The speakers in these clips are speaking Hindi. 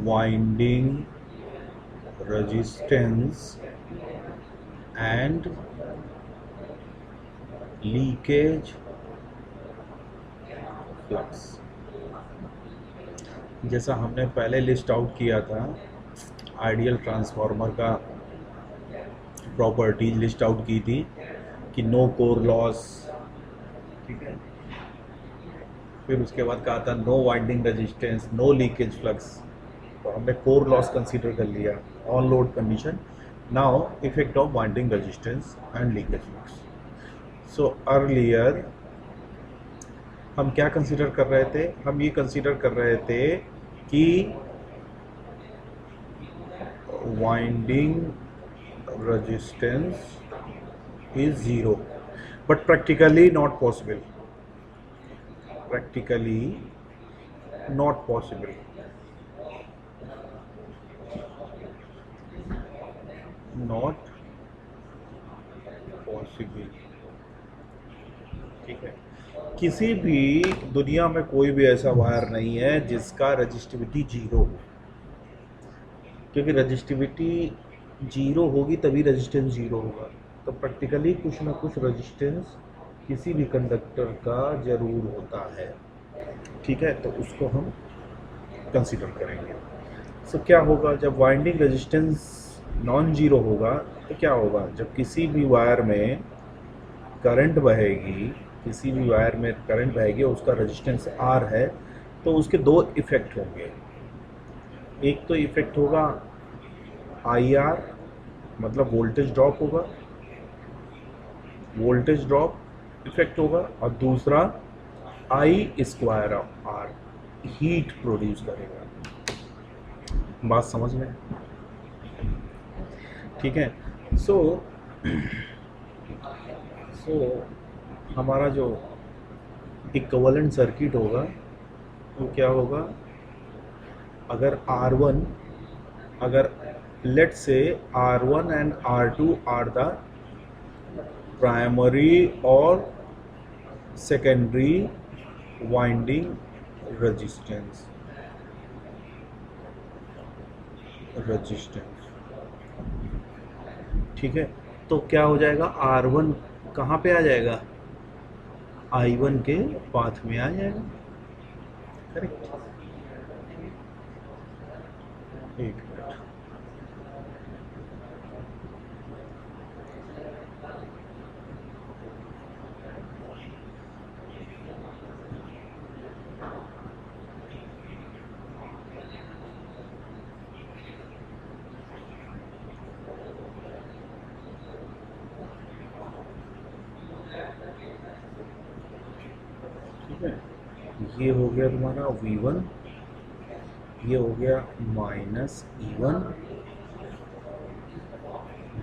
winding resistance and leakage flux। जैसा हमने पहले लिस्ट आउट किया था आइडियल ट्रांसफार्मर का प्रॉपर्टीज लिस्ट आउट की थी कि नो कोर लॉस, ठीक है। फिर उसके बाद कहा था no winding resistance, no leakage flux, तो हमने कोर लॉस कंसीडर कर लिया on load condition. Now effect of winding resistance and leakage flux. So earlier हम क्या कंसीडर कर रहे थे? हम ये कंसीडर कर रहे थे कि winding resistance is 0, but practically not possible, practically not possible, not possible, ठीक है। किसी भी दुनिया में कोई भी ऐसा वायर नहीं है जिसका रजिस्टिविटी 0 हो, क्योंकि रजिस्टिविटी 0 होगी तभी रेजिस्टेंस 0 होगा। तो प्रैक्टिकली कुछ ना कुछ रेजिस्टेंस किसी भी कंडक्टर का जरूर होता है, ठीक है। तो उसको हम कंसीडर करेंगे। सो क्या होगा जब वाइंडिंग रेजिस्टेंस नॉन जीरो होगा? तो क्या होगा जब किसी भी वायर में करंट बहेगी, किसी भी वायर में करंट बहेगी और उसका रेजिस्टेंस R है, तो उसके दो इफेक्ट होंगे। एक तो इफेक्ट होगा IR, मतलब वोल्टेज ड्रॉप होगा, वोल्टेज ड्रॉप इफेक्ट होगा, और दूसरा I square of R, heat produce करेगा। बात समझ में? ठीक है। सो हमारा जो इक्विवेलेंट सर्किट होगा वो क्या होगा? अगर R1, अगर let's say R1 and R2 are the primary और सेकेंडरी वाइंडिंग रेजिस्टेंस, ठीक है। तो क्या हो जाएगा? R1 कहाँ पे आ जाएगा? I1 के पाथ में आ जाएगा, करेक्ट। एक मिनट, ठीक है। ये हो गया तुम्हारा V1, ये हो गया -E1,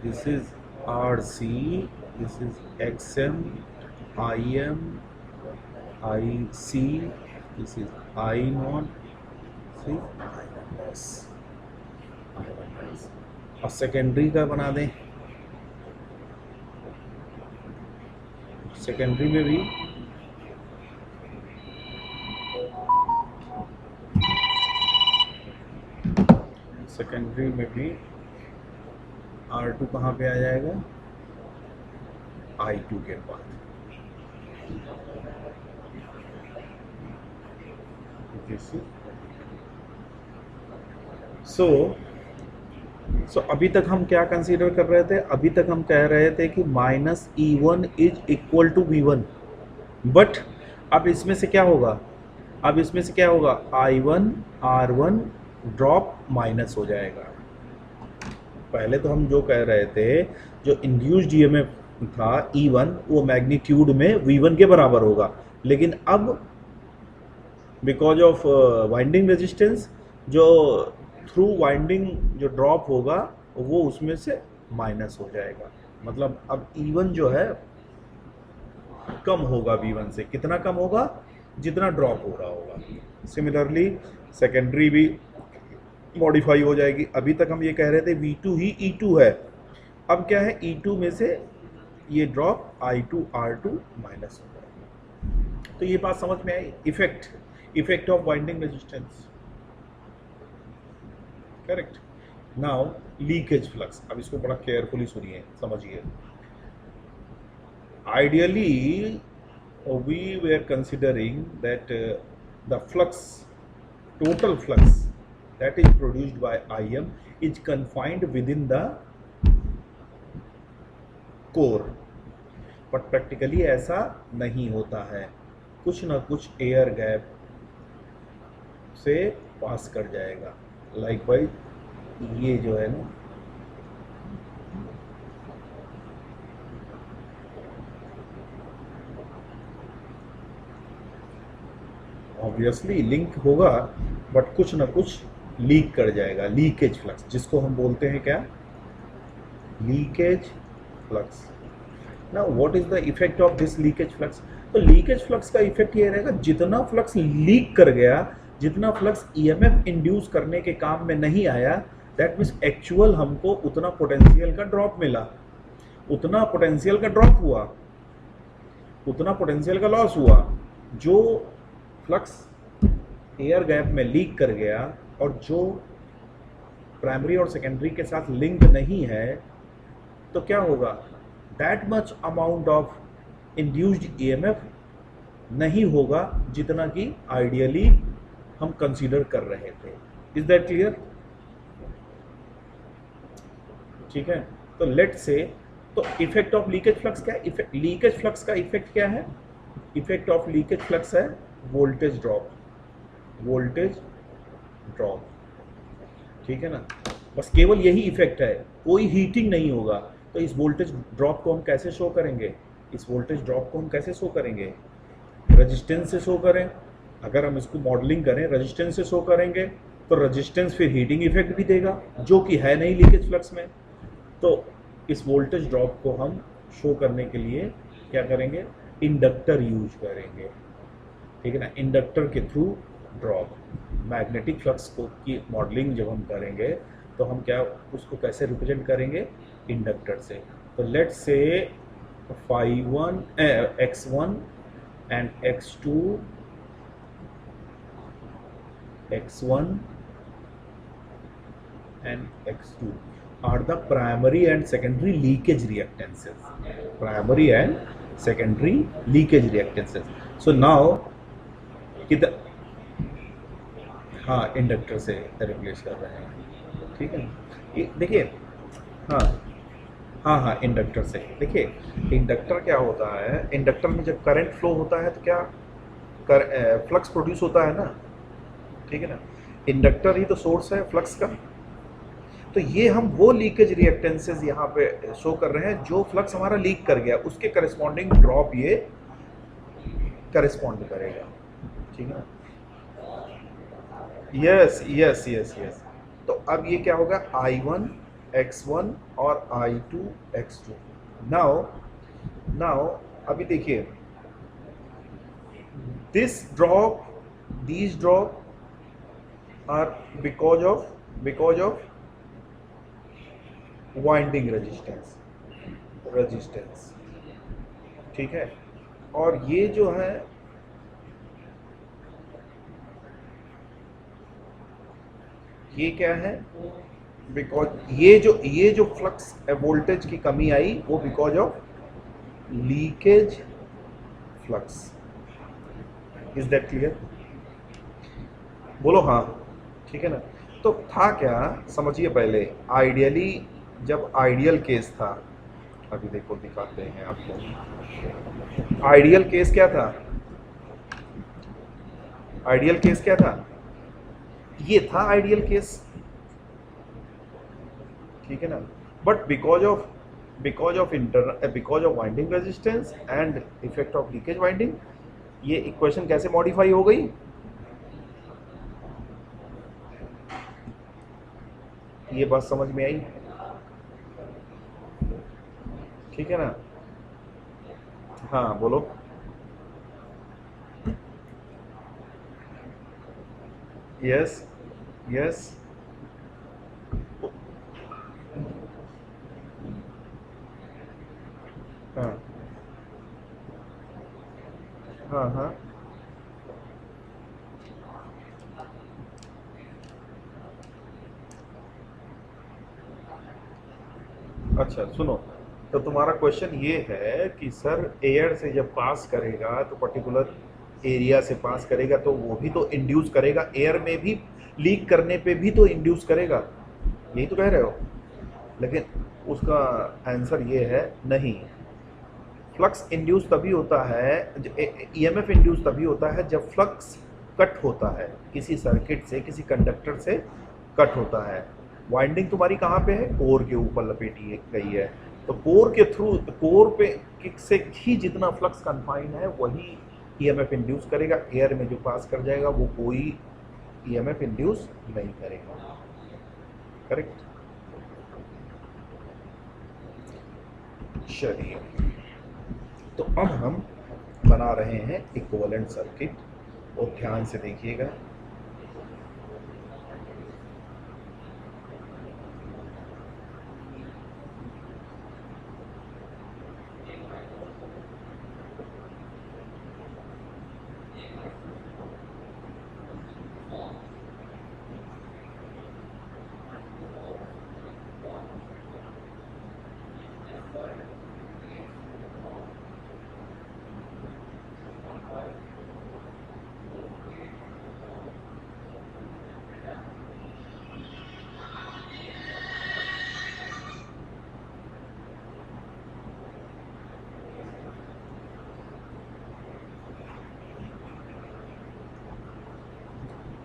this is RC, this is XM, IM, IC, this is I0, I1S। और सेकेंडरी का बना दें, सेकेंडरी में भी R2 कहाँ पे आ जाएगा? I2 के बाद। सो अभी तक हम क्या कंसीडर कर रहे थे? अभी तक हम कह रहे थे कि -E1 is equal to V1, but अब इसमें से क्या होगा? अब इसमें से क्या होगा? I1 R1 ड्रॉप माइनस हो जाएगा। पहले तो हम जो कह रहे थे, जो इंड्यूस्ड ईएमएफ था E1, वो मैग्नीट्यूड में V1 के बराबर होगा, लेकिन अब बिकॉज ऑफ वाइंडिंग रेजिस्टेंस, जो थ्रू वाइंडिंग जो ड्रॉप होगा वो उसमें से माइनस हो जाएगा। मतलब अब E1 जो है कम होगा V1 से। कितना कम होगा? जितना ड्रॉप हो रहा होगा। सिमिलरली सेकेंडरी भी मॉडिफाई हो जाएगी। अभी तक हम ये कह रहे थे V2 ही E2 है, अब क्या है? E2 में से ये ड्रॉप I2 R2 माइनस हो जाएगा। तो ये बात समझ में आई? Effect of winding resistance. Correct. Now leakage flux, अब इसको बड़ा केयरफुली सुनिए, समझिए। Ideally we were considering that the flux, total flux that is produced by IM is confined within the core, but practically ऐसा नहीं होता है, कुछ ना कुछ एयर गैप से पास कर जाएगा। लाइक वाइज ये जो है ना, ऑब्वियसली लिंक होगा बट कुछ ना कुछ लीक कर जाएगा, लीकेज फ्लक्स, जिसको हम बोलते हैं क्या, leakage flux. Now what is the effect of this leakage flux? तो लीकेज फ्लक्स का इफेक्ट ये रहेगा, जितना फ्लक्स लीक कर गया, जितना फ्लक्स ईएमएफ इंड्यूस करने के काम में नहीं आया, दैट मीन्स एक्चुअल हमको उतना पोटेंशियल का ड्रॉप मिला, उतना पोटेंशियल का ड्रॉप हुआ, उतना पोटेंशियल का लॉस हुआ। जो फ्लक्स एयर गैप में लीक कर गया और जो प्राइमरी और सेकेंडरी के साथ लिंक नहीं है, तो क्या होगा, that much amount of induced EMF नहीं होगा जितना कि आइडियली हम कंसीडर कर रहे थे। Is that clear? ठीक है, तो लेट से, तो इफेक्ट ऑफ लीकेज फ्लक्स क्या है? लीकेज फ्लक्स का इफेक्ट क्या है? इफेक्ट ऑफ लीकेज फ्लक्स है वोल्टेज ड्रॉप, वोल्टेज ड्रॉप, ठीक है ना। बस केवल यही इफेक्ट है, कोई हीटिंग नहीं होगा। तो इस वोल्टेज ड्रॉप को हम कैसे शो करेंगे? इस वोल्टेज ड्रॉप को हम कैसे शो करेंगे? रेजिस्टेंस से शो करें। अगर हम इसको मॉडलिंग करें रेजिस्टेंस से शो करेंगे, तो रेजिस्टेंस फिर हीटिंग इफेक्ट भी देगा, जो कि है नहीं लीकेज फ्लक्स में। तो इस वोल्टेज ड्रॉप को हम शो करने के लिए क्या करेंगे? इंडक्टर यूज करेंगे, ठीक है ना। इंडक्टर के थ्रू ड्रॉप, मैग्नेटिक फ्लक्स को की मॉडलिंग जब हम करेंगे तो हम क्या उसको कैसे रिप्रेजेंट करेंगे? इंडक्टर से। तो let's say phi1 x1 and x2 and x2 are the primary and secondary leakage reactances, primary and secondary leakage reactances. So now किधर, हाँ इंडक्टर से रिप्लेस कर रहे हैं, ठीक है। ये देखिए, हाँ हाँ हाँ इंडक्टर से। देखिए इंडक्टर क्या होता है, इंडक्टर में जब करंट फ्लो होता है तो क्या फ्लक्स प्रोड्यूस होता है ना, ठीक है ना। इंडक्टर ही तो सोर्स है फ्लक्स का। तो ये हम वो लीकेज रिएक्टेंसेस यहाँ पे शो कर रहे हैं, जो फ्लक्स हमारा लीक कर गया उसके करस्पॉन्डिंग ड्रॉप ये करस्पॉन्ड करेगा, ठीक है ना। Yes yes yes yes. तो अब ये क्या होगा, I1 x1 और I2 x2। नाउ नाउ अभी देखिए, this drop, these drop are because of winding resistance, ठीक है। और ये जो है, ये क्या है, बिकॉज ये जो फ्लक्स वोल्टेज की कमी आई वो because of leakage flux. Is that clear? बोलो हाँ, ठीक है ना। तो था क्या, समझिए पहले। आइडियली जब आइडियल केस था, अभी देखो दिखाते हैं आपको। आइडियल केस क्या था? आइडियल केस क्या था? ये था आइडियल केस, ठीक है ना। But because of winding resistance and effect of leakage winding, ये इक्वेशन कैसे मॉडिफाई हो गई? ये बात समझ में आई, ठीक है ना। हाँ बोलो। Yes yes. हाँ हाँ हाँ अच्छा सुनो, तो तुम्हारा क्वेश्चन ये है कि सर एयर से जब पास करेगा तो पर्टिकुलर एरिया से पास करेगा तो वो भी तो इंड्यूस करेगा, एयर में भी लीक करने पे भी तो इंड्यूस करेगा, यही तो कह रहे हो। लेकिन उसका आंसर ये है नहीं। फ्लक्स इंड्यूस तभी होता है, ईएमएफ इंड्यूस तभी होता है जब फ्लक्स कट होता है, किसी सर्किट से, किसी कंडक्टर से कट होता है। वाइंडिंग तुम्हारी कहाँ पे है, कोर के ऊपर लपेटी गई है, तो कोर के थ्रू, कोर पे से ही जितना फ्लक्स कन्फाइन है वही ईएमएफ इंड्यूस करेगा। एयर में जो पास कर जाएगा वो कोई ईएमएफ इंड्यूस नहीं करेगा। करेक्ट। चलिए, तो अब हम बना रहे हैं इक्विवेलेंट सर्किट, और ध्यान से देखिएगा।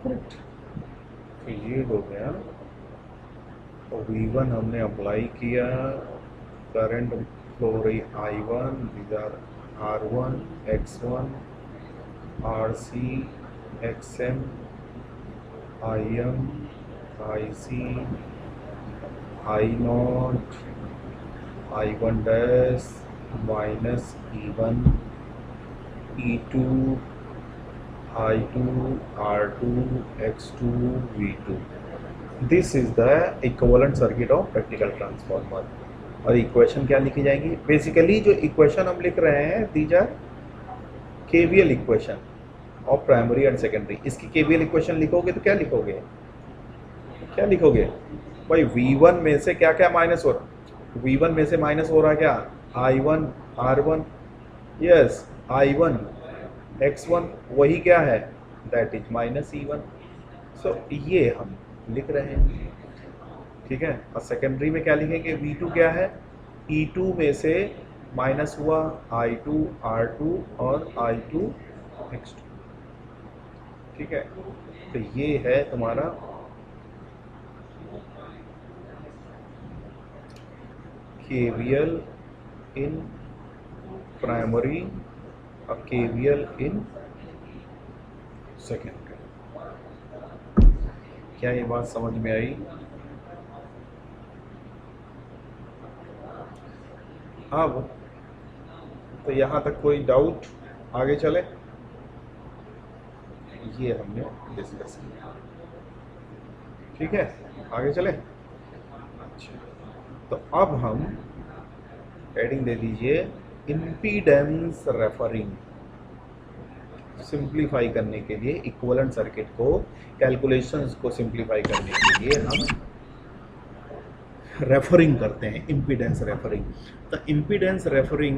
तो ये हो गया, तो V1 हमने अप्लाई किया, करंट फ्लो रही I1, these are R1, X1, RC, XM, IM, IC, I0, I1 dash minus E1, E2, I2, R2, X2, V2. This is the equivalent circuit of practical transformer. और इक्वेशन क्या लिखी जाएंगी, बेसिकली जो इक्वेशन हम लिख रहे हैं these are KVL equation of primary and secondary. इसकी केवीएल इक्वेशन लिखोगे तो क्या लिखोगे, क्या लिखोगे भाई, V1 में से क्या क्या माइनस हो रहा, V1 में से माइनस हो रहा है क्या, I1, R1, yes I1, X1, वही क्या है, दैट इज माइनस E1। सो ये हम लिख रहे हैं, ठीक है। और सेकेंडरी में क्या लिखेंगे, V2 क्या है, E2 में से माइनस हुआ I2, R2 और I2, X2, ठीक है। तो ये है तुम्हारा KVL इन प्राइमरी और KVL इन सेकेंडरी। क्या ये बात समझ में आई? अब तो यहाँ तक कोई डाउट, आगे चले, ये हमने डिस्कस किया, ठीक है, आगे चले। अच्छा, तो अब हम हेडिंग दे दीजिए इम्पीडेंस रेफरिंग। सिंप्लीफाई करने के लिए इक्विवेलेंट सर्किट को, कैलकुलेशंस को सिंप्लीफाई करने के लिए हम रेफरिंग करते हैं, इम्पीडेंस रेफरिंग। तो इम्पीडेंस रेफरिंग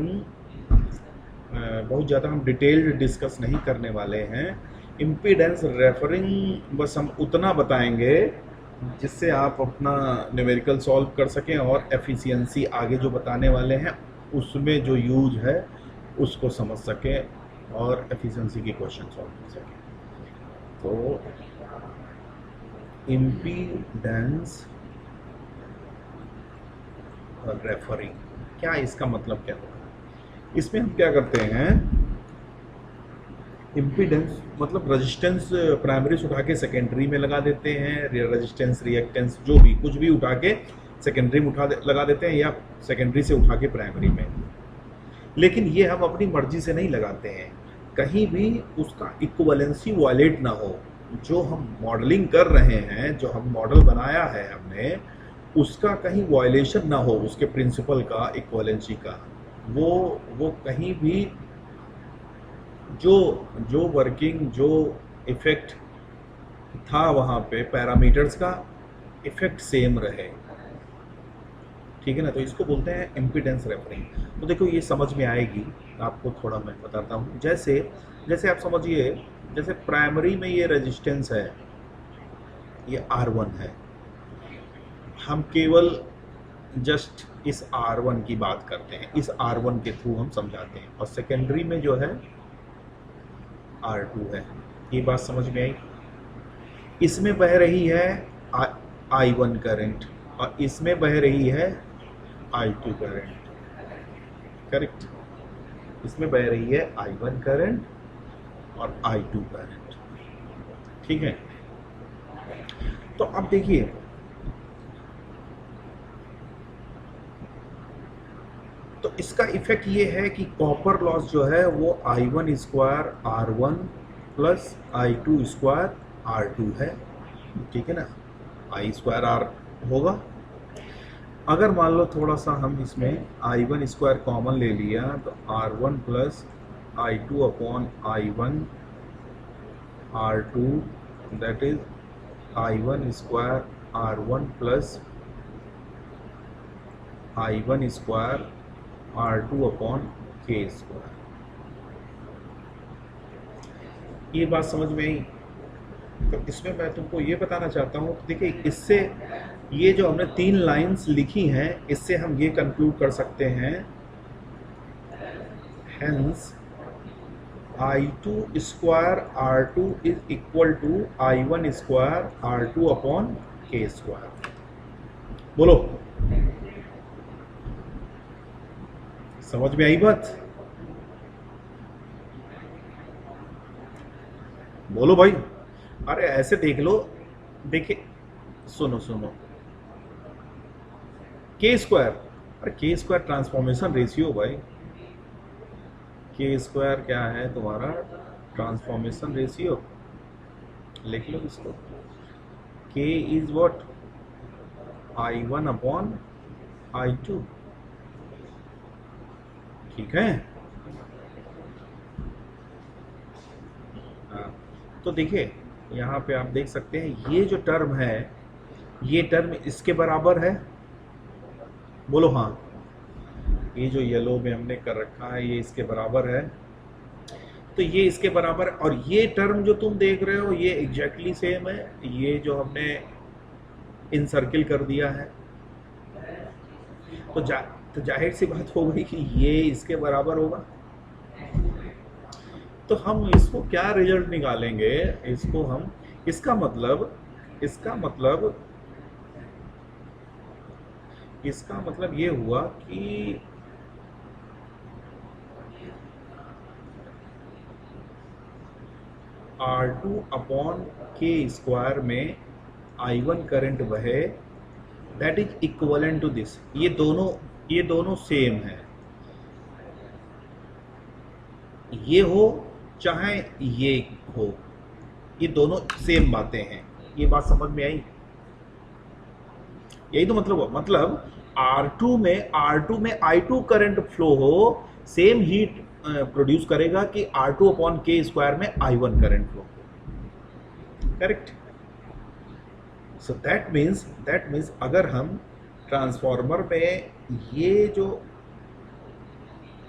बहुत ज़्यादा हम डिटेल्ड डिस्कस नहीं करने वाले हैं। इम्पीडेंस रेफरिंग बस हम उतना बताएंगे जिससे आप अपना न्यूमेरिकल सॉल्व कर सकें, और एफिशिएंसी आगे जो बताने वाले हैं उसमें जो यूज है उसको समझ सकें और एफिशिएंसी के क्वेश्चन सॉल्व कर सकें। तो इम्पीडेंस रेफरिंग, क्या इसका मतलब क्या होगा? इसमें हम क्या करते हैं, इम्पीडेंस मतलब रेजिस्टेंस प्राइमरी से उठा के सेकेंडरी में लगा देते हैं, रेजिस्टेंस रिएक्टेंस जो भी कुछ भी उठा के सेकेंडरी में लगा देते हैं, या सेकेंडरी से उठा के प्राइमरी में। लेकिन ये हम अपनी मर्जी से नहीं लगाते हैं, कहीं भी उसका इक्विवेलेंसी वायलेट ना हो। जो हम मॉडलिंग कर रहे हैं, जो हम मॉडल बनाया है हमने, उसका कहीं वायलेशन ना हो, उसके प्रिंसिपल का, इक्विवेलेंसी का, वो कहीं भी जो वर्किंग, जो इफेक्ट था वहाँ पे पैरामीटर्स का, इफेक्ट सेम रहे। ठीक है ना, तो इसको बोलते हैं इम्पीडेंस रेफरिंग। तो देखो ये समझ में आएगी, आपको थोड़ा मैं बताता हूँ। जैसे जैसे आप समझिए, जैसे प्राइमरी में ये रेजिस्टेंस है, ये R1 है, हम केवल जस्ट इस R1 की बात करते हैं, इस R1 के थ्रू हम समझाते हैं, और सेकेंडरी में जो है R2 है। ये बात समझ में आई? इसमें बह रही है I1 करंट, और इसमें बह रही है I2 करंट, करेक्ट? इसमें बह रही है I1 करंट और I2 करंट, ठीक है? तो अब देखिए, तो इसका इफेक्ट ये है कि कॉपर लॉस जो है वो I1 square R1 plus I2 square R2 है, ठीक है ना? I स्क्वायर R होगा। अगर मान लो थोड़ा सा हम इसमें I1 स्क्वायर कॉमन ले लिया, तो R1 plus I2 upon I1 R2, that is I1 square R1 plus I1 स्क्वायर R2 अपॉन K स्क्वायर। ये बात समझ में आई? तो इसमें मैं तुमको ये बताना चाहता हूँ, देखिए इससे ये जो हमने 3 लाइंस लिखी हैं, इससे हम ये कंक्लूड कर सकते हैं, hence I2 square R2 is equal to I1 स्क्वायर R2 अपॉन K स्क्वायर। बोलो, समझ में आई बात? बोलो भाई। अरे ऐसे देख लो, देखिए, सुनो सुनो, K स्क्वायर, अरे K स्क्वायर ट्रांसफॉर्मेशन रेशियो भाई। K स्क्वायर क्या है तुम्हारा? Transformation ratio. लिख लो इसको, K is what? I1 upon I2, ठीक है? हाँ, तो देखिए यहाँ पे आप देख सकते हैं, ये जो टर्म है, ये टर्म इसके बराबर है। बोलो हाँ। ये जो येलो में हमने कर रखा है, ये इसके बराबर है, तो ये इसके बराबर, और ये टर्म जो तुम देख रहे हो ये एग्जैक्टली सेम है, ये जो हमने इन सर्किल कर दिया है। तो जाहिर सी बात हो गई कि ये इसके बराबर होगा। तो हम इसको क्या रिजल्ट निकालेंगे, इसको हम, इसका मतलब ये हुआ कि R2 अपॉन K स्क्वायर में I1 करंट बहे, that is equivalent to this. ये दोनों सेम है, ये हो चाहे ये हो, ये दोनों सेम बातें हैं। ये बात समझ में आई? यही तो मतलब R2 में I2 करंट फ्लो हो, सेम हीट प्रोड्यूस करेगा कि R2 अपॉन K स्क्वायर में I1 current flow, correct? So that means अगर हम ट्रांसफॉर्मर में ये जो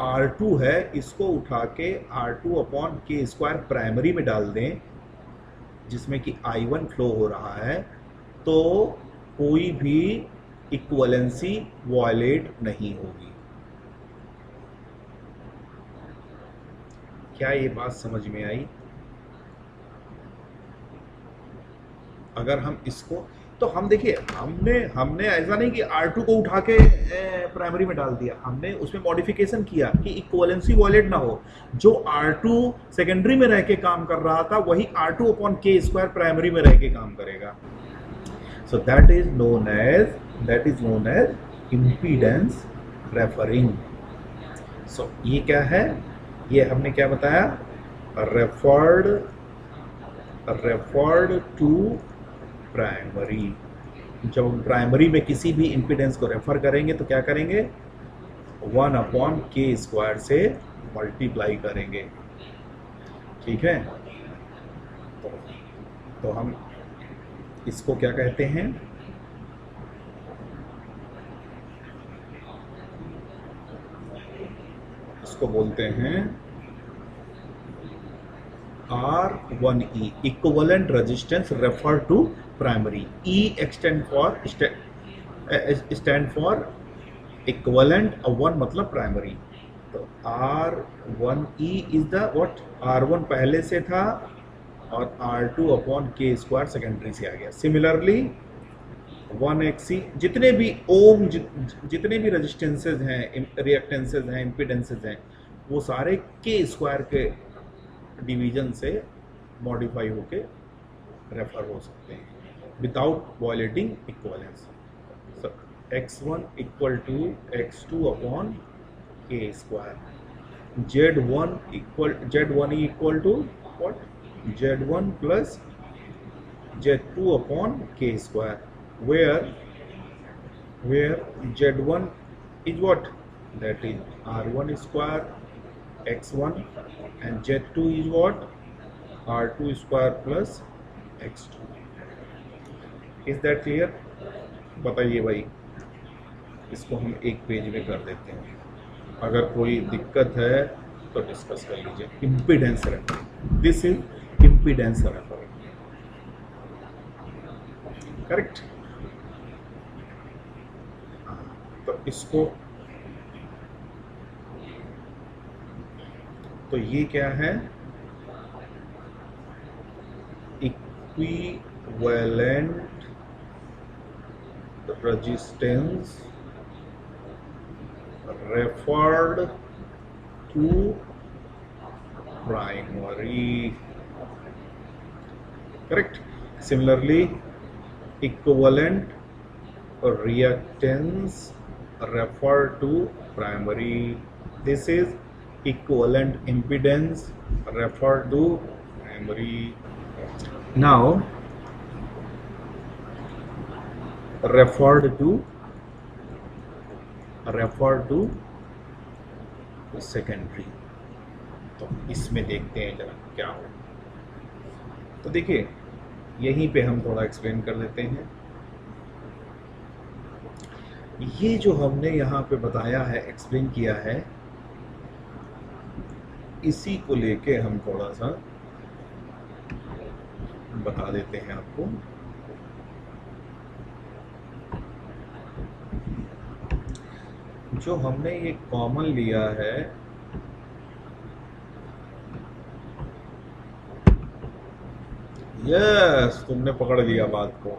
R2 है, इसको उठा के R2 upon K square primary में डाल दें, जिसमें कि I1 फ्लो हो रहा है, तो कोई भी इक्वलेंसी वायलेट नहीं होगी। क्या ये बात समझ में आई? अगर हम इसको, तो हम देखिए, हमने ऐसा नहीं कि R2 को उठा के प्राइमरी में डाल दिया, हमने उसमें मॉडिफिकेशन किया कि इक्वलेंसी वायलेट ना हो। जो R2 सेकेंडरी में रह के काम कर रहा था, वही R2 upon K square primary में रह के काम करेगा। So that is known as impedance referring. So ये क्या है? ये हमने क्या बताया? Referred to primary. जब हम प्राइमरी में किसी भी इम्पीडेंस को रेफर करेंगे तो क्या करेंगे? 1 अपॉन K स्क्वायर से मल्टीप्लाई करेंगे, ठीक है? तो हम इसको क्या कहते हैं? इसको बोलते हैं R1E, equivalent resistance refer to primary. E stand for equivalent और 1 मतलब प्राइमरी. तो R1E is the what, R1 पहले से था और R2 upon k square secondary से आ गया. सिमिलरली 1XC जितने भी ओम जितने भी रेजिस्टेंसेज हैं, रिएक्टेंसेज हैं, इम्पीडेंसेज हैं, वो सारे के स्क्वायर के डिवीजन से मॉडिफाई होके रेफर हो सकते हैं without violating equivalence. x1 equal to x2 upon k square. Z1 equal to what, Z1 plus Z2 upon k square, where Z1 is what, that is R1 square x1 and Z2 is what, R2 square plus x2. Is that clear? बताइए भाई, इसको हम एक पेज में कर देते हैं. अगर कोई दिक्कत है तो डिस्कस कर लीजिए. Impedance refer, this is impedance refer, correct. तो इसको, तो ये क्या है, equivalent resistance referred to primary, correct. Similarly equivalent reactance refer to primary. This is equivalent impedance refer to primary. Now referred to secondary. तो इसमें देखते हैं जरा क्या हो. तो देखिए यहीं पे हम थोड़ा एक्सप्लेन कर देते हैं. ये जो हमने यहाँ पे बताया है, एक्सप्लेन किया है, इसी को लेके हम थोड़ा सा बता देते हैं आपको. जो हमने ये कॉमन लिया है, यस तुमने पकड़ लिया बात को.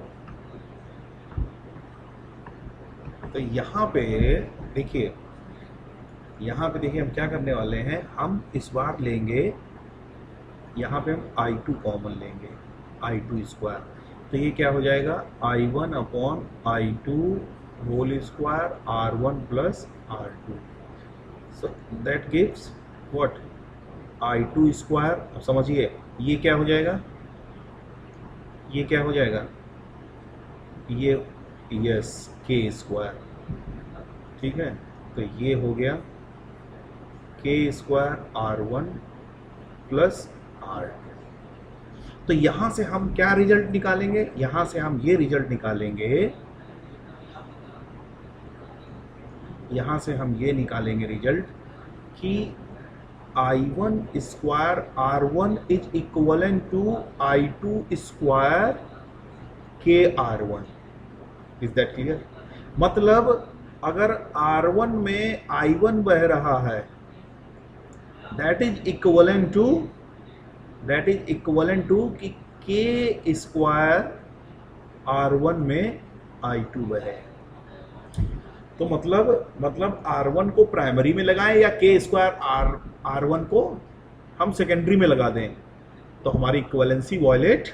तो यहाँ पे देखिए, हम क्या करने वाले हैं, हम इस बार लेंगे यहाँ पे हम I2 कॉमन लेंगे, I2 स्क्वायर. तो ये क्या हो जाएगा, I1 upon I2 whole square R1 plus R2. So that gives what, I2 square. अब समझिए ये क्या हो जाएगा, ये क्या हो जाएगा, ये यस के स्क्वायर, ठीक है. तो ये हो गया के स्क्वायर R1 प्लस R2. तो यहां से हम क्या रिजल्ट निकालेंगे, यहां से हम ये रिजल्ट निकालेंगे, यहां से हम ये निकालेंगे रिजल्ट कि I1 square R1 is equivalent to I2 square के R1. Is that clear? मतलब अगर R1 में I1 बह रहा है, दैट इज इक्वलेंट टू कि के स्क्वायर R1 में I2 बहे. तो मतलब R1 को प्राइमरी में लगाएं या के स्क्वायर R1 को हम सेकेंडरी में लगा दें, तो हमारी इक्वलेंसी वॉयलेट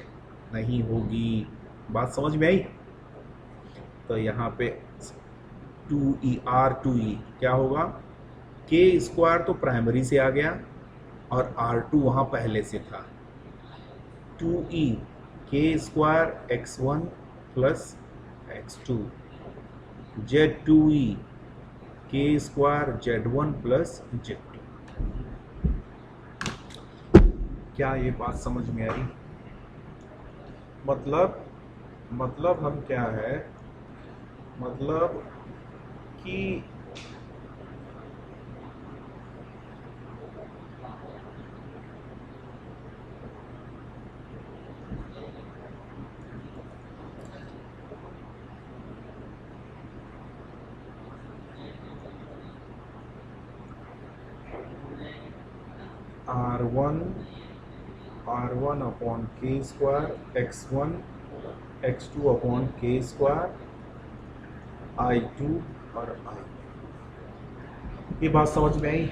नहीं होगी. बात समझ में आई? तो यहाँ पे 2E R2E क्या होगा, के स्क्वायर तो प्राइमरी से आ गया और R2 वहाँ पहले से था. 2E के square x1 plus x2, Z2E के स्क्वायर Z1 प्लस Z2. क्या ये बात समझ में आई? मतलब हम क्या है, मतलब कि R1 upon k square x1 x2 upon k square I2 और I। ये बात समझ में आई?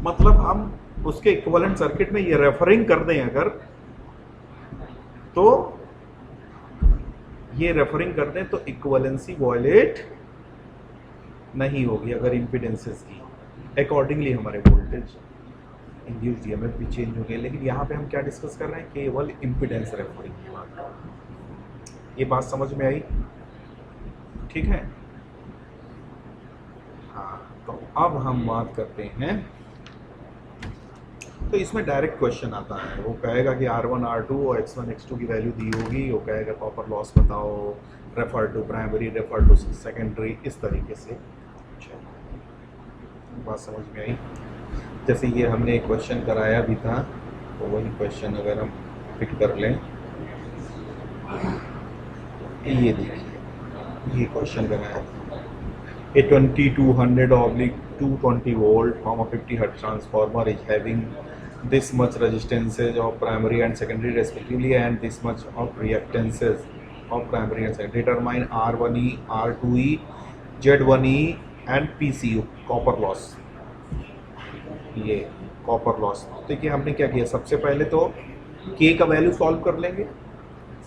मतलब हम उसके इक्विवेलेंट सर्किट में ये रेफरिंग कर दें अगर, तो ये रेफरिंग कर दें तो इक्विवेलेंसी वॉयलेट नहीं होगी अगर इम्पीडेंसेस की। अकॉर्डिंगली हमारे वोल्टेज इंड्यूस्ड ईएमएफ भी चेंज हो गए। लेकिन यहाँ पे हम क्या डिस्कस कर रहे हैं? केवल इम्पीडेंस रेफरिंग की बात। ये बात समझ में आई? ठीक है। हाँ, तो अब हम बात करते हैं, तो इसमें डायरेक्ट क्वेश्चन आता है। वो कहेगा कि R1 R2 और X1 X2 की वैल्यू दी होगी, वो कहेगा कॉपर लॉस बताओ, refer to primary, refer to secondary, इस तरीके से। बात समझ में आई? जैसे ये हमने एक क्वेश्चन कराया भी था, तो वही क्वेश्चन अगर हम पिक कर लें, ये देखिए ये क्वेश्चन कराया था। A 2200/220 volt from a 50 Hz transformer is having this much resistances of primary and secondary respectively and this much of reactances of primary and secondary. Determine R1E, R2E, Z1E and PCU copper loss। ये कॉपर लॉस। देखिए हमने क्या किया, सबसे पहले तो K का वैल्यू सॉल्व कर लेंगे।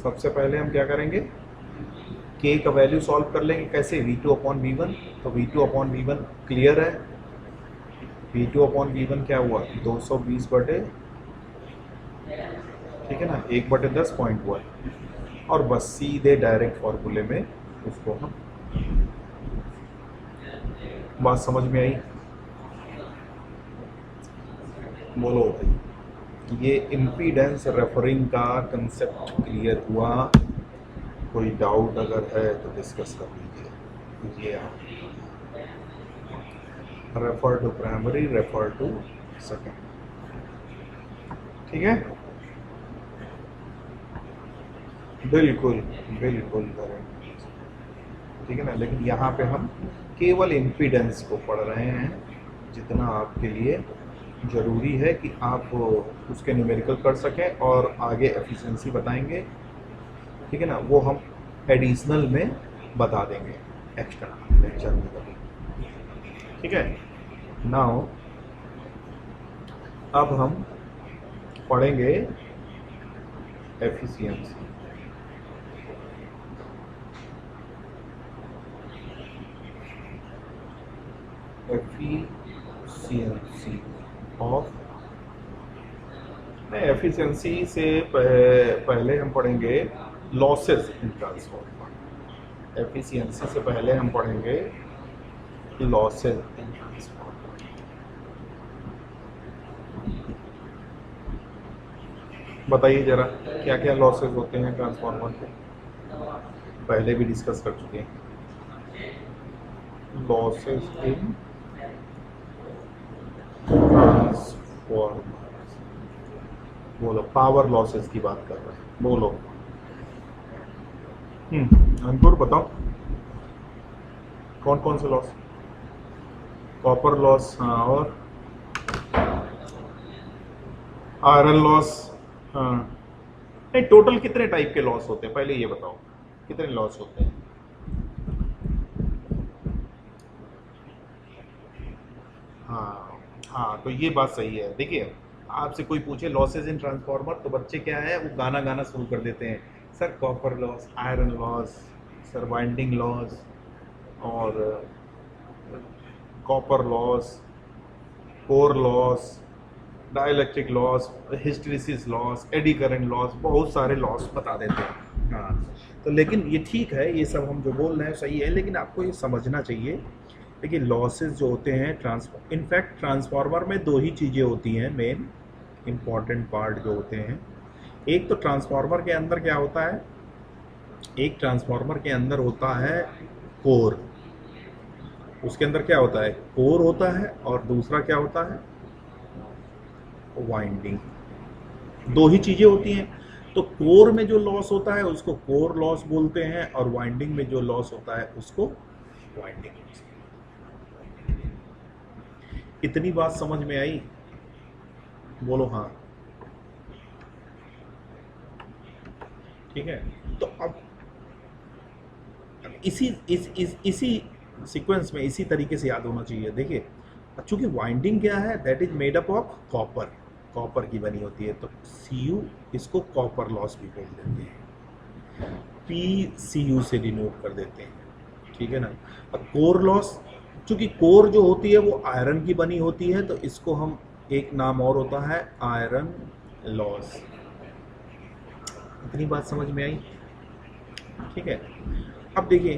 सबसे पहले हम क्या करेंगे, K का वैल्यू सॉल्व कर लेंगे। कैसे? V2/V1। तो V2/V1 क्लियर है। V2/V1 क्या हुआ? 220 बटे, ठीक है ना, 1/10.1। और बस सीधे डायरेक्ट फॉर्मूले में उसको हम, बात समझ में आई? बोलो भाई, ये इम्पीडेंस रेफरिंग का कंसेप्ट क्लियर हुआ? कोई डाउट अगर है तो डिस्कस कर लीजिए। आप refer to primary, refer to second, ठीक है? बिल्कुल बिल्कुल करें, ठीक है ना। लेकिन यहाँ पे हम केवल इम्पीडेंस को पढ़ रहे हैं, जितना आपके लिए ज़रूरी है कि आप उसके न्यूमेरिकल कर सकें, और आगे एफिशिएंसी बताएंगे, ठीक है ना, वो हम एडिशनल में बता देंगे एक्स्ट्रा लेक्चर में कभी, ठीक है। नाउ अब हम पढ़ेंगे एफिशिएंसी। एफिशिएंसी ऑफ, एफिशिएंसी से पहले हम पढ़ेंगे लॉसेस इन ट्रांसफार्मर। एफिशिएंसी से पहले हम पढ़ेंगे लॉसेस इन ट्रांसफार्मर। बताइए जरा क्या क्या लॉसेस होते हैं ट्रांसफार्मर के? पहले भी डिस्कस कर चुके हैं। लॉसेस इन ट्रांसफार्मर, बोलो। पावर लॉसेस की बात कर रहे हैं, बोलो। अंकुर बताओ कौन कौन से लॉस? कॉपर लॉस, हाँ, और आयरन लॉस, हाँ। नहीं, टोटल कितने टाइप के लॉस होते हैं पहले ये बताओ, कितने लॉस होते हैं? हाँ हाँ, तो ये बात सही है। देखिए आपसे कोई पूछे लॉसेज इन ट्रांसफार्मर, तो बच्चे क्या है, वो गाना गाना शुरू कर देते हैं, sir copper loss, iron loss, sir winding loss, और copper loss, core loss, dielectric loss, hysteresis loss, eddy current loss, बहुत सारे लॉस बता देते हैं। हाँ, तो लेकिन ये ठीक है, ये सब हम जो बोल रहे हैं सही है, लेकिन आपको ये समझना चाहिए। देखिए लॉसेस जो होते हैं इनफैक्ट ट्रांसफार्मर में दो ही चीज़ें होती हैं मेन इम्पॉर्टेंट पार्ट जो होते हैं। एक तो ट्रांसफार्मर के अंदर क्या होता है, एक ट्रांसफार्मर के अंदर होता है कोर, उसके अंदर क्या होता है, कोर होता है, और दूसरा क्या होता है, वाइंडिंग। दो ही चीज़ें होती हैं। तो कोर में जो लॉस होता है उसको कोर लॉस बोलते हैं, और वाइंडिंग में जो लॉस होता है उसको वाइंडिंग लॉस। इतनी बात समझ में आई? बोलो हाँ। ठीक है, तो अब इसी सीक्वेंस में इसी तरीके से याद होना चाहिए। देखिए, चूंकि वाइंडिंग क्या है, that is made up of copper, copper की बनी होती है, तो Cu इसको कॉपर लॉस भी बोल देते हैं, PCU से डिनोट कर देते हैं। ठीक है ना। अब कोर लॉस, चूंकि कोर जो होती है वो आयरन की बनी होती है, तो इसको हम एक नाम और होता है आयरन लॉस। इतनी बात समझ में आई? ठीक है। अब देखिए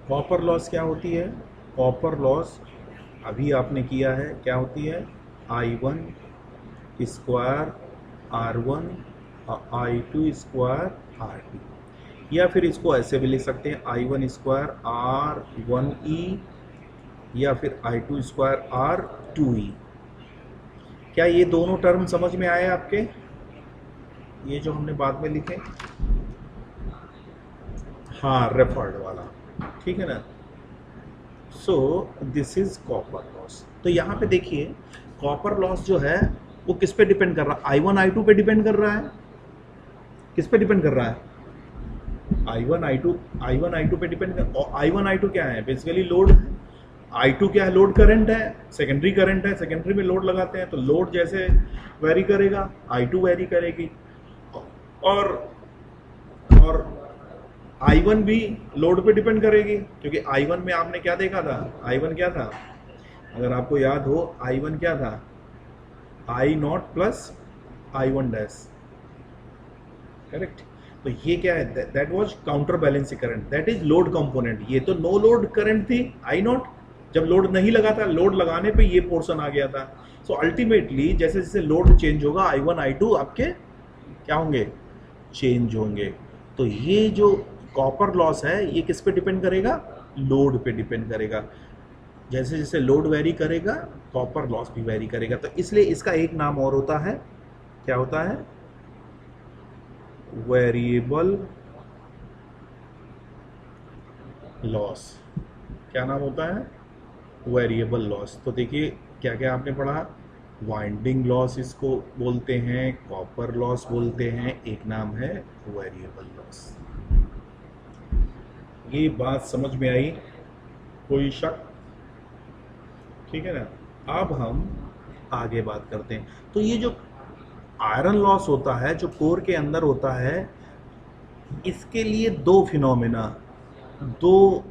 कॉपर लॉस क्या होती है। कॉपर लॉस अभी आपने किया है, क्या होती है, I1 स्क्वायर R1 और I2 स्क्वायर R2, या फिर इसको ऐसे भी लिख सकते हैं I1 स्क्वायर R1E या फिर I2 स्क्वायर R2E। क्या ये दोनों टर्म समझ में आए आपके, ये जो हमने बाद में लिखे? हाँ, रेफर्ड वाला, ठीक है ना। So this is copper loss. तो यहाँ पे देखिए कॉपर लॉस जो है वो किस पे डिपेंड कर रहा है, I1 I2 पे डिपेंड कर रहा है। किस पे डिपेंड कर रहा है, I1 I2 पे डिपेंड कर। और I1 I2 क्या है, बेसिकली लोड है। I2 क्या है, लोड करंट है, सेकेंडरी करंट है, सेकेंडरी में लोड लगाते हैं, तो लोड जैसे वेरी करेगा I2 वेरी करेगी। और और I1 भी लोड पे डिपेंड करेगी, क्योंकि I1 में आपने क्या देखा था, I1 क्या था, अगर आपको याद हो I1 क्या था, I0 plus I1 dash, correct. तो ये क्या है, that was counter balancing current, that is load component. ये तो नो लोड करंट थी I0, जब लोड नहीं लगा था, लोड लगाने पे ये पोर्शन आ गया था। सो अल्टीमेटली जैसे जैसे लोड चेंज होगा I1 I2 आपके क्या होंगे, चेंज होंगे। तो ये जो कॉपर लॉस है ये किस पे डिपेंड करेगा, लोड पे डिपेंड करेगा। जैसे जैसे लोड वेरी करेगा कॉपर लॉस भी वेरी करेगा। तो इसलिए इसका एक नाम और होता है, क्या होता है, वेरिएबल लॉस। क्या नाम होता है, वेरिएबल लॉस। तो देखिए क्या क्या आपने पढ़ा, वाइंडिंग लॉस इसको बोलते हैं, कॉपर लॉस बोलते हैं, एक नाम है वेरिएबल लॉस। ये बात समझ में आई, कोई शक? ठीक है ना। अब हम आगे बात करते हैं। तो ये जो आयरन लॉस होता है जो कोर के अंदर होता है, इसके लिए दो फिनोमेना, दो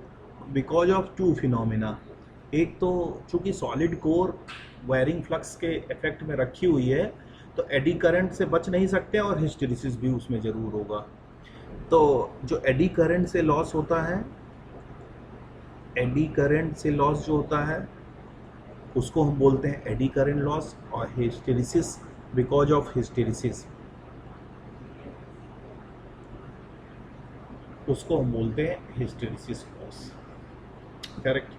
बिकॉज ऑफ टू फिनोमेना। एक तो चूंकि सॉलिड कोर वायरिंग फ्लक्स के इफेक्ट में रखी हुई है, तो एडी करंट से बच नहीं सकते और हिस्टेरिसिस भी उसमें ज़रूर होगा। तो जो एडी करंट से लॉस होता है, एडी करंट से लॉस जो होता है उसको हम बोलते हैं एडी करंट लॉस, और हिस्टेरिसिस बिकॉज ऑफ हिस्टेरिसिस उसको हम बोलते हैं हिस्टेरिसिस लॉस, करेक्ट।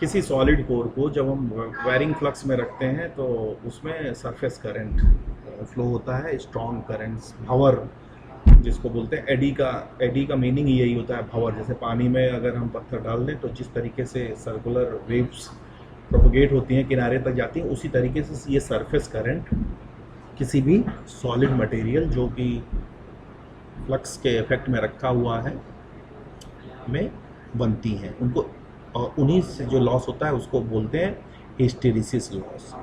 किसी सॉलिड कोर को जब हम वायरिंग फ्लक्स में रखते हैं तो उसमें सरफेस करंट फ्लो होता है, स्ट्रॉन्ग करंट्स, भंवर जिसको बोलते हैं। एडी का मीनिंग यही होता है, भंवर। जैसे पानी में अगर हम पत्थर डाल दें तो जिस तरीके से सर्कुलर वेव्स प्रोपगेट होती हैं, किनारे तक जाती हैं, उसी तरीके से ये सरफेस करंट किसी भी सॉलिड मटेरियल जो कि फ्लक्स के इफेक्ट में रखा हुआ है में बनती हैं, उनको और उन्हीं से जो लॉस होता है उसको बोलते हैं hysteresis loss,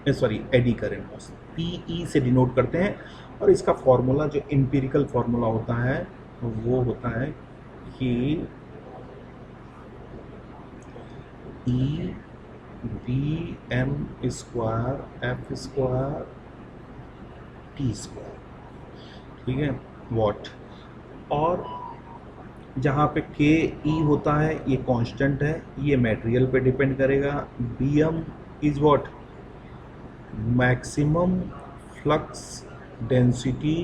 sorry AD current loss. PE से डिनोट करते हैं। और इसका फॉर्मूला जो एम्पिरिकल फॉर्मूला होता है वो होता है कि EBM square F square T square, ठीक है, वॉट। और जहाँ पे KE होता है ये कांस्टेंट है, ये मटेरियल पे डिपेंड करेगा। BM is what, maximum flux density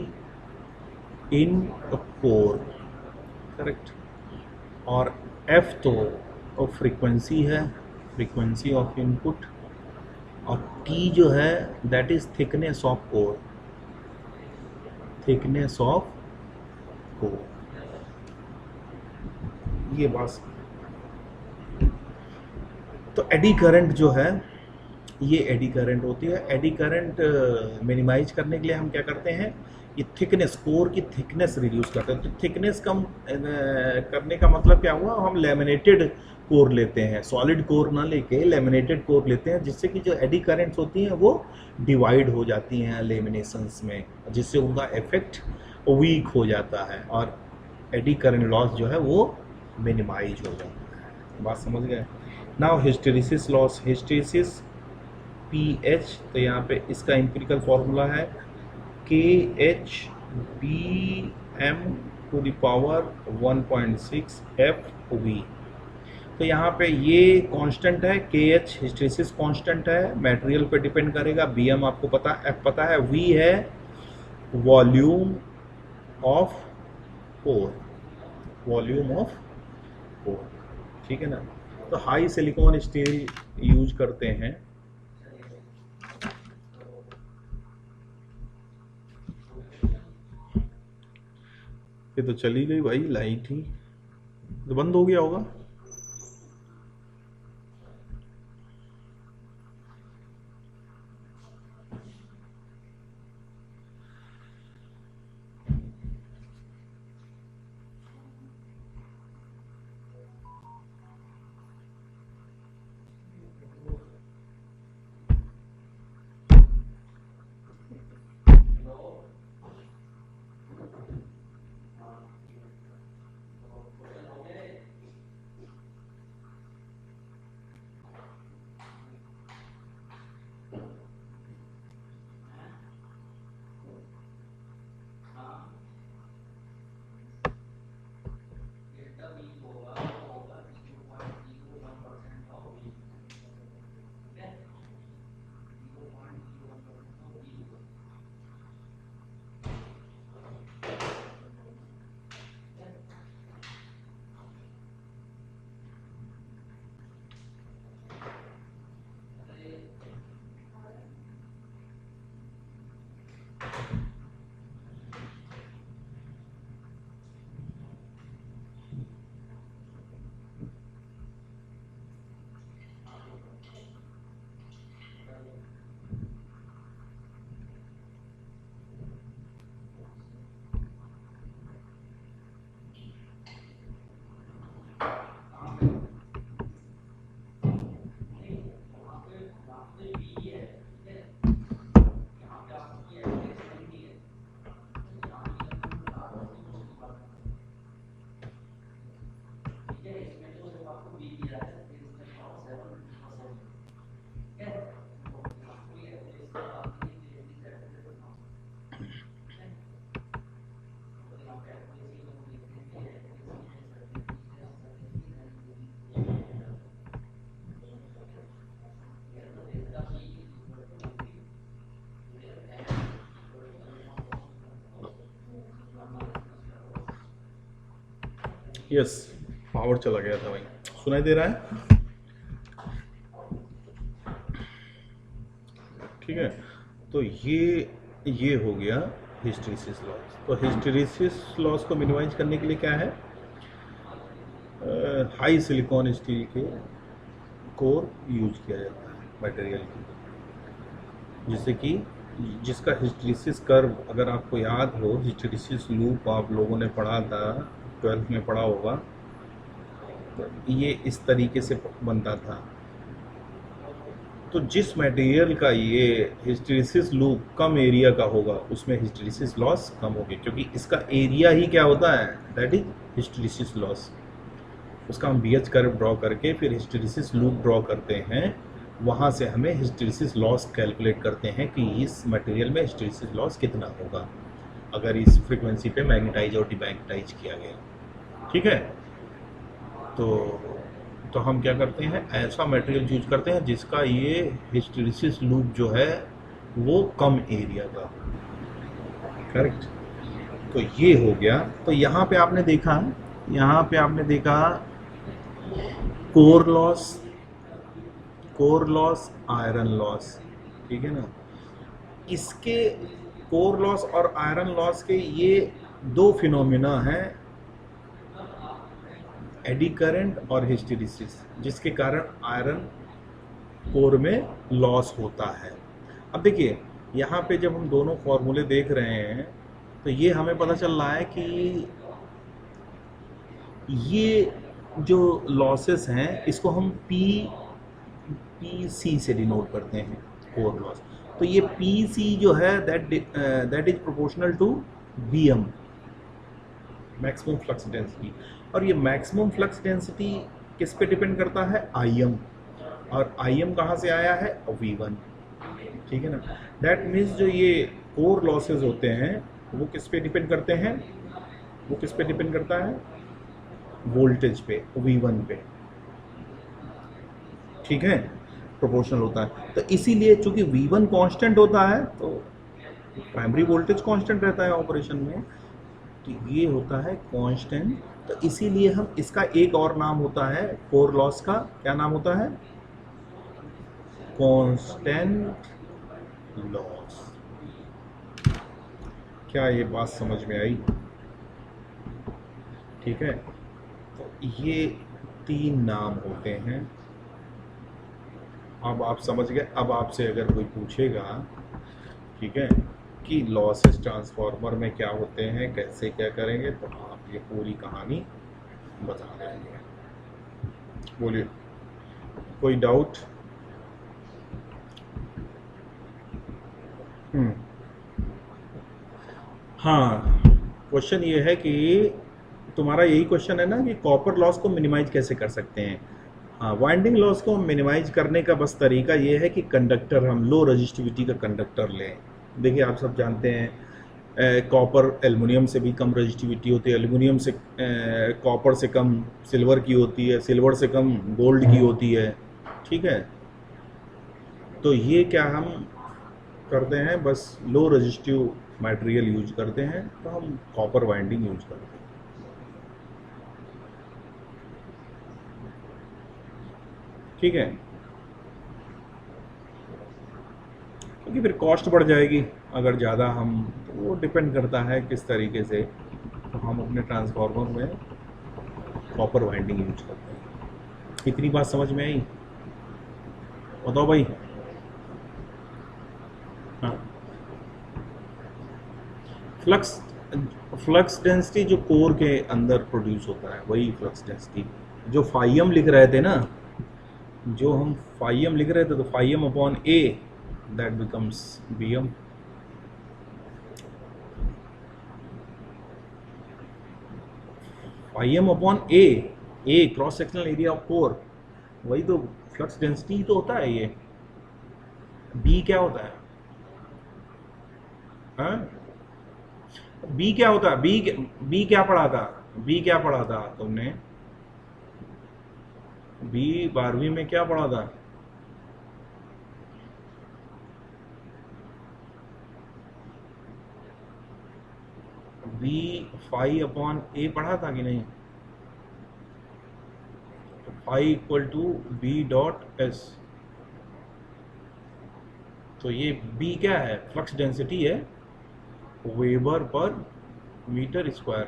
in core, correct. और F तो फ्रीक्वेंसी है, फ्रीक्वेंसी ऑफ इनपुट। और T जो है that is thickness of core, thickness of core. ये बात। तो एडी करंट जो है ये एडी करंट होती है। एडी करंट मिनिमाइज करने के लिए हम क्या करते हैं, ये थिकनेस, कोर की थिकनेस रिड्यूस करते हैं। तो थिकनेस कम करने का मतलब क्या हुआ, हम लेमिनेटेड कोर लेते हैं, सॉलिड कोर ना लेके लेमिनेटेड कोर लेते हैं, जिससे कि जो एडी करंट्स होती हैं वो डिवाइड हो जाती हैं लेमिनेशंस में, जिससे उनका इफेक्ट वीक हो जाता है और एडी करंट लॉस जो है वो मिनिमाइज हो जाता है। बात समझ गए। Now hysteresis loss, hysteresis pH, तो यहाँ पे इसका एम्पिरिकल फॉर्मूला है KHBm⁴ 1.6 FV। तो यहाँ पे ये कांस्टेंट है, KH हिस्टेरिसिस कांस्टेंट है, मटेरियल पे डिपेंड करेगा, BM आपको पता, F पता है, V है volume of core, volume of core, ठीक है ना। तो हाई सिलिकॉन स्टील यूज करते हैं। ये तो चली गई भाई लाइट ही, तो बंद हो गया होगा। यस, पावर चला गया था भाई, सुनाई दे रहा है? ठीक है, तो ये हो गया हिस्टेरिसिस लॉस। तो हिस्टेरिसिस लॉस को मिनिमाइज करने के लिए क्या है, हाई सिलिकॉन स्टील के कोर यूज किया जाता है मटेरियल की, जिससे कि जिसका हिस्टेरिसिस कर्व अगर आपको याद हो, हिस्टेरिसिस लूप आप लोगों ने पढ़ा था, 12th में पढ़ा होगा, तो ये इस तरीके से बनता था। तो जिस मटेरियल का ये हिस्टेरिसिस लूप कम एरिया का होगा उसमें हिस्टेरिसिस लॉस कम होगी, क्योंकि इसका एरिया ही क्या होता है, दैट इज हिस्टेरिसिस लॉस। उसका हम BH कर्व ड्रॉ करके फिर हिस्टेरिसिस लूप ड्रॉ करते हैं, वहाँ से हमें हिस्टेरिसिस लॉस कैलकुलेट करते हैं कि इस मटेरियल में हिस्टेरिसिस लॉस कितना होगा अगर इस फ्रीक्वेंसी पे मैग्नेटाइज और डिमैग्नेटाइज किया गया। ठीक है, तो हम क्या करते हैं, ऐसा मटेरियल यूज करते हैं जिसका ये हिस्टेरिसिस लूप जो है वो कम एरिया का, करेक्ट। तो ये हो गया। तो यहाँ पे आपने देखा कोर लॉस आयरन लॉस, ठीक है ना। इसके कोर लॉस और आयरन लॉस के ये दो फिनोमिना हैं, एडी करंट और हिस्टेरिसिस, जिसके कारण आयरन कोर में लॉस होता है। अब देखिए यहाँ पे जब हम दोनों फॉर्मूले देख रहे हैं तो ये हमें पता चल रहा है कि ये जो लॉसेस हैं इसको हम पी सी से डिनोट करते हैं, कोर लॉस। तो ये पी सी जो है that is proportional to B M, maximum flux density. और ये मैक्सिमम फ्लक्स डेंसिटी किस पे डिपेंड करता है? I M. और आई एम कहाँ से आया है? V one. ठीक है ना। दैट मीन्स जो ये कोर लॉसेज होते हैं वो किस पे डिपेंड करते हैं? वो किस पे डिपेंड करता है? वोल्टेज पे, V1 पे। ठीक है, प्रोपोर्शनल होता है। तो इसीलिए चूंकि V1 कांस्टेंट होता है तो प्राइमरी वोल्टेज कांस्टेंट रहता है ऑपरेशन में, तो ये होता है कांस्टेंट। तो इसीलिए हम इसका एक और नाम होता है कोर लॉस का, क्या नाम होता है? Constant loss. क्या ये बात समझ में आई? ठीक है, तो ये 3 नाम होते हैं। अब आप समझ गए। अब आपसे अगर कोई पूछेगा, ठीक है, कि लॉसेस ट्रांसफार्मर में क्या होते हैं, कैसे क्या करेंगे, तो आप ये पूरी कहानी बता देंगे। बोलिए, कोई डाउट? हाँ, क्वेश्चन ये है कि तुम्हारा यही क्वेश्चन है ना कि कॉपर लॉस को मिनिमाइज कैसे कर सकते हैं। हाँ, वाइंडिंग लॉस को मिनिमाइज करने का बस तरीका ये है कि कंडक्टर, हम लो रजिस्टिविटी का कंडक्टर लें। देखिए आप सब जानते हैं कॉपर एल्युमिनियम से भी कम रजिस्टिविटी होती है, एल्युमिनियम से कॉपर से कम सिल्वर की होती है, सिल्वर से कम गोल्ड की होती है। ठीक है, तो ये क्या हम करते हैं, बस लो रजिस्टिव मटेरियल यूज करते हैं, तो हम कॉपर वाइंडिंग यूज करते हैं। ठीक है, क्योंकि फिर कॉस्ट बढ़ जाएगी अगर ज़्यादा हम, तो वो डिपेंड करता है किस तरीके से। तो हम अपने ट्रांसफार्मर में कॉपर वाइंडिंग यूज करते हैं। इतनी बात समझ में आई? बताओ भाई। हाँ, फ्लक्स फ्लक्स डेंसिटी जो कोर के अंदर प्रोड्यूस होता है वही फ्लक्स डेंसिटी। जो फाइम लिख रहे थे ना, जो हम फाइम लिख रहे थे, तो phi m upon A that becomes B M. Phi m upon A cross sectional area of core, वही तो फ्लक्स डेंसिटी तो होता है। ये बी क्या होता है? हाँ, बी क्या होता है? बी क्या पढ़ा था? बी क्या पढ़ा था तुमने? बी 12वीं में क्या पढ़ा था? बी फाइव अपॉन ए पढ़ा था कि नहीं? Phi equal to B dot S. तो ये बी क्या है? फ्लक्स डेंसिटी है, वेबर पर मीटर स्क्वायर।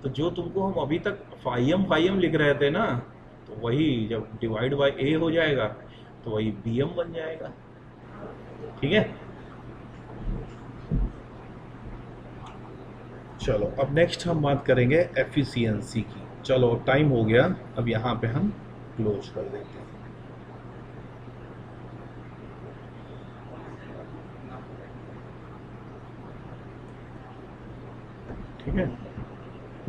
तो जो तुमको हम अभी तक फाइम लिख रहे थे ना, तो वही जब डिवाइड बाय ए हो जाएगा तो वही बी एम बन जाएगा। ठीक है, चलो अब नेक्स्ट हम बात करेंगे एफिशिएंसी की। चलो टाइम हो गया, अब यहाँ पे हम क्लोज कर देते हैं। ठीक है।